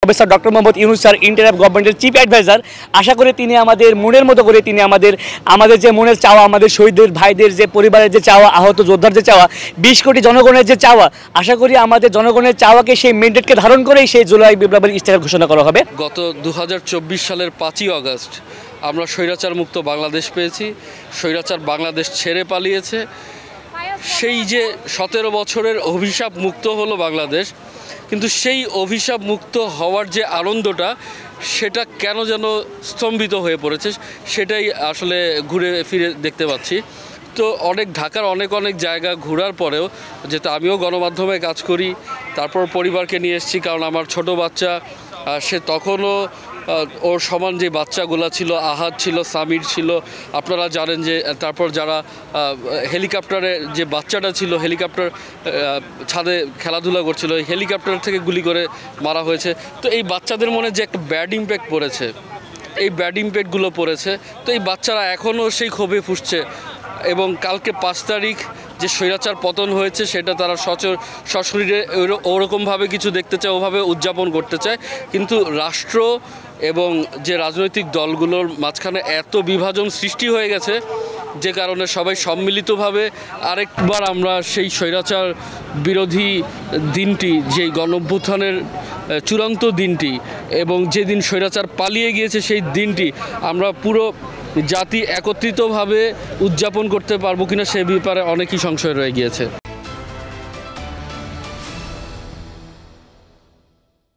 Professor doctor Mohammad Yunus sir interim গভর্নমেন্টের chief adviser. আশা করি তিনি আমাদের মনের মতো করে তিনি আমাদের যে মনের চাওয়া, আমাদের শহীদদের ভাইদের যে পরিবারের যে চাওয়া, আহত যোদ্ধার যে চাওয়া, 20 কোটি জনগণের যে চাওয়া, আশা করি আমাদের জনগণের চাওয়াকে সেই ম্যান্ডেটকে ধারণ করেই সেই জুলাই বিপ্লবের ইশতেহার ঘোষণা করা হবে। গত 2024 সালের 5ই আগস্ট আমরা স্বৈরাচার মুক্ত বাংলাদেশ পেয়েছি। স্বৈরাচার বাংলাদেশ ছেড়ে পালিয়েছে। সেই যে 17 বছরের অভিশাপ মুক্ত হলো বাংলাদেশ, কিন্তু সেই অভিশাপ মুক্ত হওয়ার যে আনন্দটা সেটা কেন যেন স্তম্ভিত হয়ে পড়েছে, সেটাই আসলে ঘুরে ফিরে দেখতে পাচ্ছি। তো ঢাকার অনেক জায়গা ঘোরার পরেও, যেহেতু আমিও গণমাধ্যমে কাজ করি, তারপর পরিবারকে নিয়ে এসেছি, কারণ আমার ছোট বাচ্চা সে তখনও ওর সমান যে বাচ্চাগুলো ছিল, আহাদ ছিল, সামির ছিল, আপনারা জানেন যে তারপর যারা হেলিকপ্টারে যে বাচ্চাটা ছিল, হেলিকপ্টার ছাদে খেলাধুলা করছিল, হেলিকপ্টার থেকে গুলি করে মারা হয়েছে। তো এই বাচ্চাদের মনে যে একটা ব্যাড ইম্প্যাক্ট পড়েছে, এই ব্যাড ইম্প্যাক্টগুলো পড়েছে। তো এই বাচ্চারা এখনও সেই ক্ষোভে ফুসছে এবং কালকে 5 তারিখ যে স্বৈরাচার পতন হয়েছে সেটা তারা সশরীরে ওরকমভাবে কিছু দেখতে চায়, ওভাবে উদযাপন করতে চায়। কিন্তু রাষ্ট্র এবং যে রাজনৈতিক দলগুলোর মাঝখানে এত বিভাজন সৃষ্টি হয়ে গেছে, যে কারণে সবাই সম্মিলিতভাবে আরেকবার আমরা সেই স্বৈরাচার বিরোধী দিনটি, যে গণঅভ্যুত্থানের চূড়ান্ত দিনটি এবং যেদিন স্বৈরাচার পালিয়ে গিয়েছে সেই দিনটি আমরা পুরো জাতি একত্রিতভাবে উদযাপন করতে পারবো কিনা সে ব্যাপারে অনেকই সংশয় রয়ে গিয়েছে।